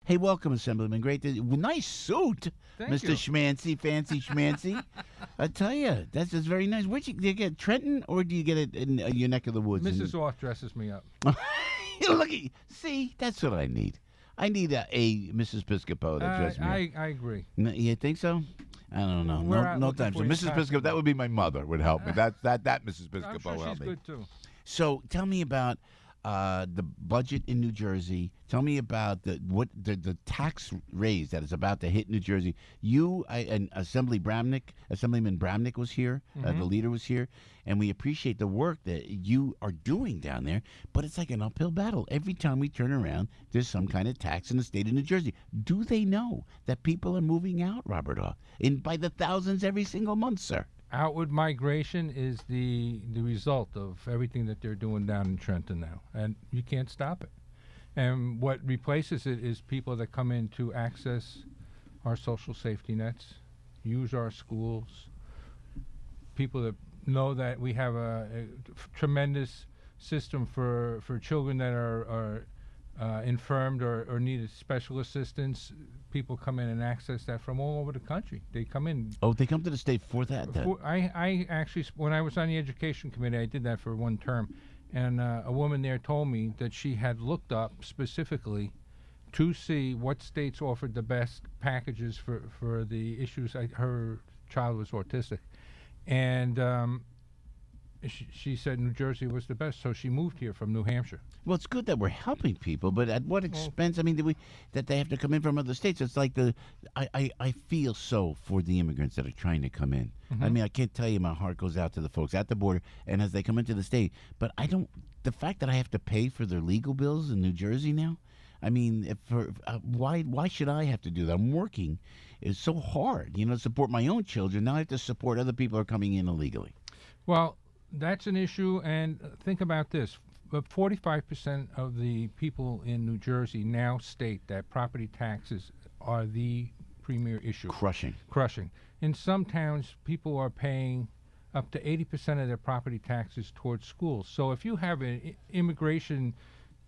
Hey, welcome, Assemblyman. Great. Nice suit, Thank Mr. you. Schmancy, fancy schmancy. I tell you, that's just very nice. Where'd you, do you get Trenton, or do you get it in your neck of the woods? Mrs. Auth dresses me up. Look at you. See, that's what I need. I need a Mrs. Piscopo that dresses me up. I agree. You think so? I don't know. We're out No looking time. So for your Mrs. Piscopo, that would be my mother. Would help me. That Mrs. Piscopo I'm sure would help she's me. good too. So tell me about the budget in New Jersey. Tell me about the tax raise that is about to hit New Jersey. And Assemblyman Bramnick was here. The leader was here, and we appreciate the work that you are doing down there. But it's like an uphill battle. Every time we turn around, there's some kind of tax in the state of New Jersey. Do they know that people are moving out, Robert Auth, by the thousands every single month, sir? Outward migration is the result of everything that they're doing down in Trenton now, and you can't stop it. And what replaces it is people that come in to access our social safety nets, use our schools, people that know that we have a tremendous system for children that are infirmed or need special assistance. People come in and access that from all over the country. They come in. Oh, they come to the state for that. I actually, when I was on the education committee, I did that for one term, and a woman there told me that she had looked up specifically to see what states offered the best packages for the issues. Her child was autistic, and she said New Jersey was the best, so she moved here from New Hampshire. Well, it's good that we're helping people, but at what expense? I mean, that they have to come in from other states? It's like I feel so for the immigrants that are trying to come in. I mean, I can't tell you, my heart goes out to the folks at the border and as they come into the state. But the fact that I have to pay for their legal bills in New Jersey now, I mean, why should I have to do that? I'm working. It's so hard, to support my own children. Now I have to support other people who are coming in illegally. Well, that's an issue, and think about this. 45% of the people in New Jersey now state that property taxes are the premier issue. Crushing. In some towns, people are paying up to 80% of their property taxes towards schools. So if you have an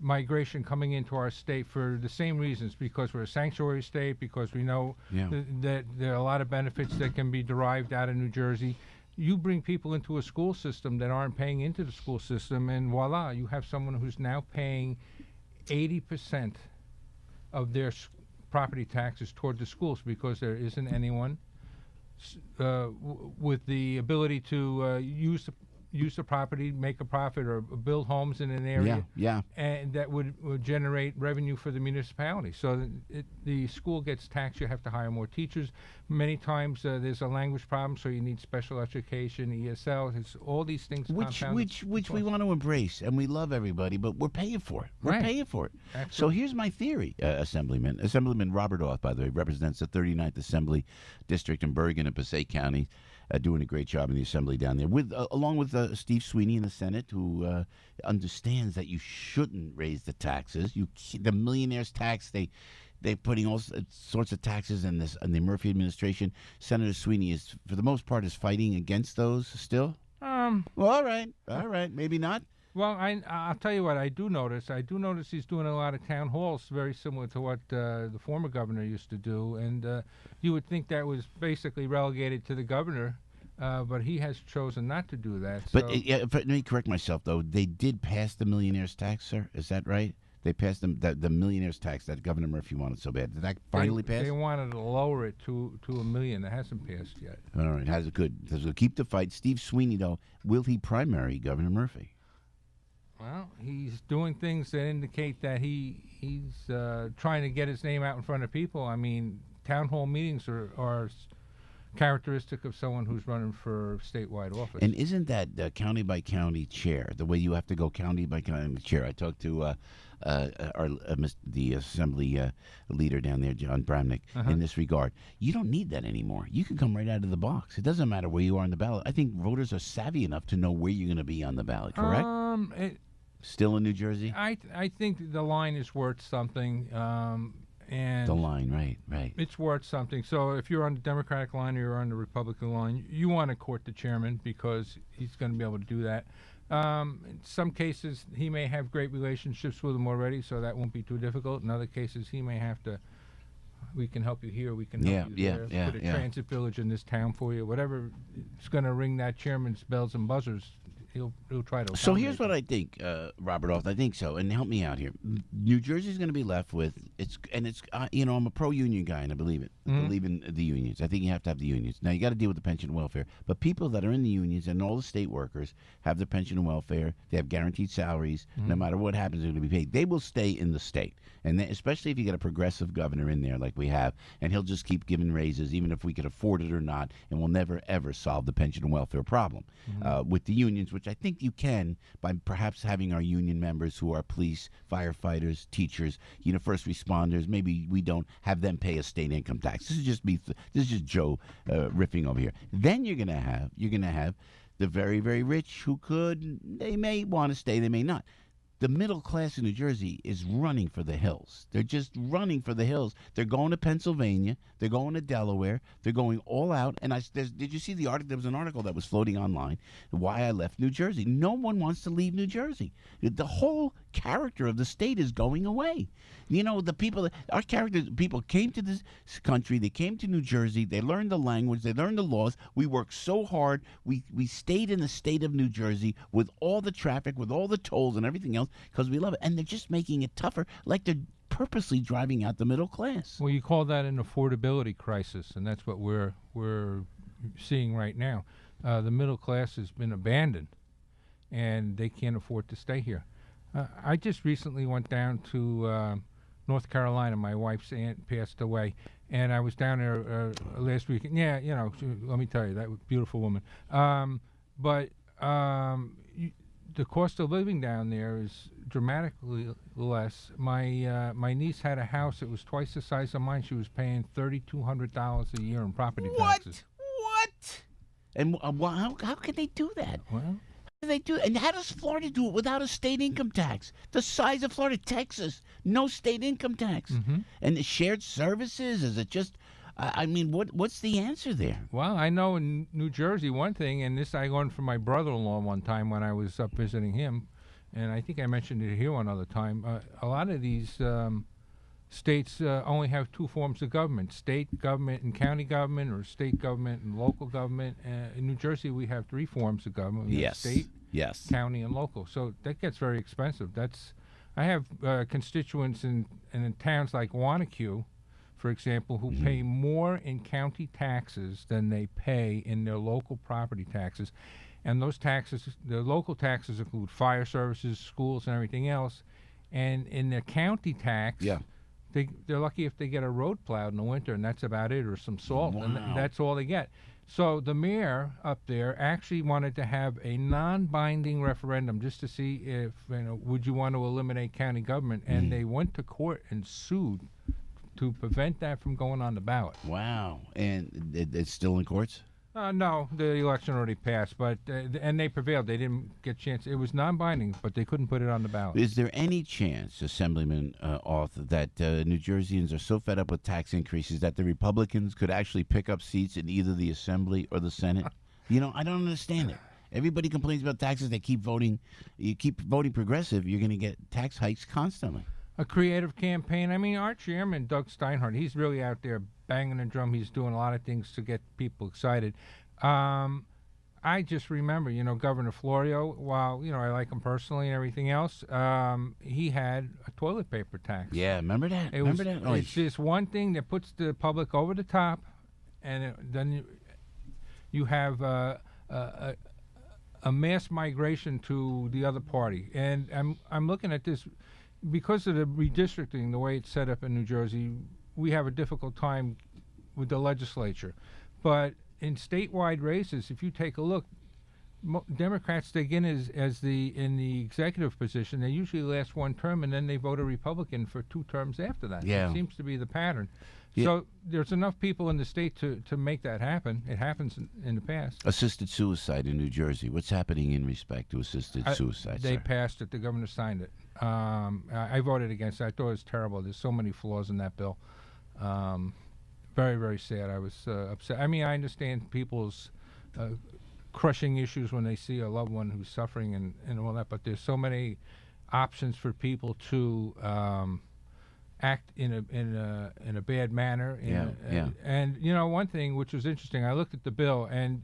migration coming into our state for the same reasons, because we're a sanctuary state, because we know that there are a lot of benefits that can be derived out of New Jersey, you bring people into a school system that aren't paying into the school system, and voila, you have someone who's now paying 80% of their property taxes toward the schools, because there isn't anyone with the ability to use the property, make a profit, or build homes in an area, and that would generate revenue for the municipality. So the school gets taxed. You have to hire more teachers. Many times there's a language problem, so you need special education, ESL. It's all these things. Which we want to embrace, and we love everybody, but we're paying for it. We're paying for it. Absolutely. So here's my theory, Assemblyman Robert Auth, by the way, represents the 39th Assembly District in Bergen and Passaic County. Doing a great job in the assembly down there, along with Steve Sweeney in the Senate, who understands that you shouldn't raise the taxes. The millionaires tax, they're putting all sorts of taxes in the Murphy administration. Senator Sweeney is, for the most part, fighting against those still. Well, all right, maybe not. Well, I'll tell you what I do notice. I do notice he's doing a lot of town halls, very similar to what the former governor used to do. And you would think that was basically relegated to the governor, but he has chosen not to do that. But let me correct myself, though. They did pass the millionaire's tax, sir. Is that right? They passed the millionaire's tax that Governor Murphy wanted so bad. Did that finally pass? They wanted to lower it to $1 million. It hasn't passed yet. All right, has it good? So keep the fight. Steve Sweeney, though, will he primary Governor Murphy? Well, he's doing things that indicate that he's trying to get his name out in front of people. I mean, town hall meetings are characteristic of someone who's running for statewide office. And isn't that the county by county chair, the way you have to go county by county chair? I talked to the assembly leader down there, John Bramnick, in this regard. You don't need that anymore. You can come right out of the box. It doesn't matter where you are on the ballot. I think voters are savvy enough to know where you're going to be on the ballot, correct? Still in New Jersey? I think the line is worth something. And the line, right. It's worth something. So if you're on the Democratic line or you're on the Republican line, you want to court the chairman because he's going to be able to do that. In some cases, he may have great relationships with them already, so that won't be too difficult. In other cases, he may have to. We can help you here. We can help you there. Put a transit village in this town for you. Whatever is going to ring that chairman's bells and buzzers, he'll try to. So here's what I think, Robert Auth. I think so, and help me out here. New Jersey's going to be left with I'm a pro-union guy, and I believe it. I believe in the unions. I think you have to have the unions. Now you got to deal with the pension and welfare, but people that are in the unions and all the state workers have their pension and welfare. They have guaranteed salaries. No matter what happens, they're going to be paid. They will stay in the state, and especially if you get a progressive governor in there like we have, and he'll just keep giving raises, even if we could afford it or not, and we'll never ever solve the pension and welfare problem with the unions, which I think you can by perhaps having our union members who are police, firefighters, teachers, first responders. Maybe we don't have them pay a state income tax. This is just me. This is just Joe riffing over here. Then you're gonna have the very, very rich who they may want to stay, they may not. The middle class in New Jersey is running for the hills. They're just running for the hills. They're going to Pennsylvania. They're going to Delaware. They're going all out. And did you see the article? There was an article that was floating online, why I left New Jersey. No one wants to leave New Jersey. The whole character of the state is going away. The people came to this country. They came to New Jersey. They learned the language. They learned the laws. We worked so hard. We stayed in the state of New Jersey with all the traffic, with all the tolls and everything else because we love it. And they're just making it tougher, like they're purposely driving out the middle class. Well, you call that an affordability crisis, and that's what we're seeing right now. The middle class has been abandoned, and they can't afford to stay here. I just recently went down to North Carolina. My wife's aunt passed away, and I was down there last week. Yeah, let me tell you, that beautiful woman. The cost of living down there is dramatically less. My niece had a house that was twice the size of mine. She was paying $3,200 a year in property taxes. What? And how can they do that? Well, They do, and how does Florida do it without a state income tax? The size of Florida, Texas, no state income tax, and the shared services. Is it just? What's the answer there? Well, I know in New Jersey one thing, and this I learned from my brother-in-law one time when I was up visiting him, and I think I mentioned it here one other time. A lot of these states only have two forms of government: state government and county government, or state government and local government. In New Jersey, we have three forms of government: state, county, and local. So that gets very expensive. I have constituents in towns like Wanacue, for example, who pay more in county taxes than they pay in their local property taxes. And those taxes, the local taxes include fire services, schools, and everything else. And in the county tax, they're lucky if they get a road plowed in the winter, and that's about it, or some salt, and that's all they get. So the mayor up there actually wanted to have a non-binding referendum just to see if, would you want to eliminate county government? And they went to court and sued to prevent that from going on the ballot. Wow. And it's still in courts? No, the election already passed, but and they prevailed. They didn't get a chance. It was non-binding, but they couldn't put it on the ballot. Is there any chance, Assemblyman Auth, that New Jerseyans are so fed up with tax increases that the Republicans could actually pick up seats in either the Assembly or the Senate? I don't understand it. Everybody complains about taxes. They keep voting. You keep voting progressive, you're going to get tax hikes constantly. A creative campaign. I mean, our chairman, Doug Steinhardt, he's really out there banging the drum. He's doing a lot of things to get people excited. I just remember, Governor Florio, while, I like him personally and everything else, he had a toilet paper tax. Yeah, remember that? It's just one thing that puts the public over the top, and then you have a mass migration to the other party. And I'm looking at this. Because of the redistricting, the way it's set up in New Jersey, we have a difficult time with the legislature. But in statewide races, if you take a look, Democrats dig in in the executive position. They usually last one term, and then they vote a Republican for 2 terms after that. Yeah. It seems to be the pattern. Yeah. So there's enough people in the state to make that happen. It happens in the past. Assisted suicide in New Jersey. What's happening in respect to assisted suicide? They passed it. The governor signed it. I voted against it. I thought it was terrible. There's so many flaws in that bill. Very, very sad. I was upset. I mean, I understand people's crushing issues when they see a loved one who's suffering and all that. But there's so many options for people to act in a bad manner. And you know, one thing which was interesting, I looked at the bill, and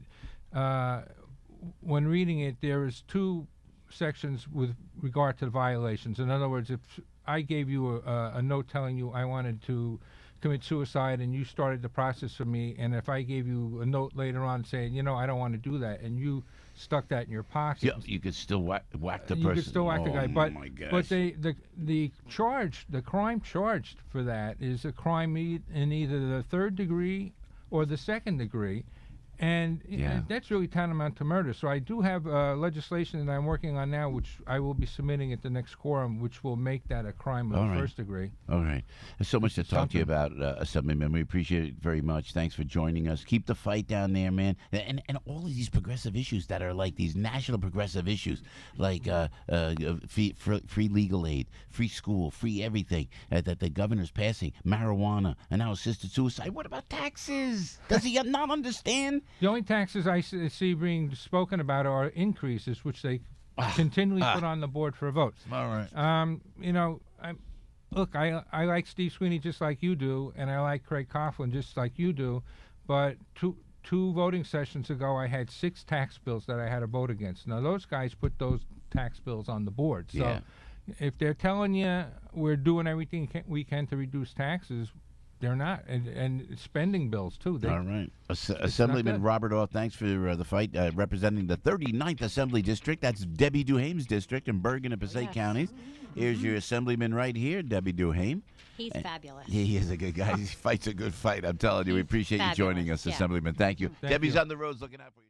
when reading it, there is 2 sections with regard to the violations. In other words, if I gave you a note telling you I wanted to commit suicide and you started the process for me, and if I gave you a note later on saying, you know, I don't want to do that, and you stuck that in your pocket, Yeah, you could still whack the person. You could still whack the guy, but my gosh. but the crime charged for that is a crime in either the 3rd degree or the 2nd degree, and that's really tantamount to murder. So I do have legislation that I'm working on now, which I will be submitting at the next quorum, which will make that a crime of the 1st degree. All right. There's so much to talk to you about, Assemblyman. We appreciate it very much. Thanks for joining us. Keep the fight down there, man. And all of these progressive issues that are like these national progressive issues, like free legal aid, free school, free everything that the governor's passing, marijuana, and now assisted suicide. What about taxes? Does he not understand? The only taxes I see being spoken about are increases, which they continually put on the board for a vote. All right. You know, look, I like Steve Sweeney just like you do, and I like Craig Coughlin just like you do, but two voting sessions ago, I had 6 tax bills that I had to vote against. Now, those guys put those tax bills on the board. So if they're telling you we're doing everything we can to reduce taxes, they're not, and spending bills too. All right, Assemblyman Robert Auth, thanks for the fight, representing the 39th Assembly District. That's Debbie Duhame's district in Bergen and Passaic counties. Here's your Assemblyman right here, Debbie Duhame. He's fabulous. He is a good guy. He fights a good fight. I'm telling you. We appreciate you joining us, Assemblyman. Thank you. Thank Debbie's you. on the roads looking out for you.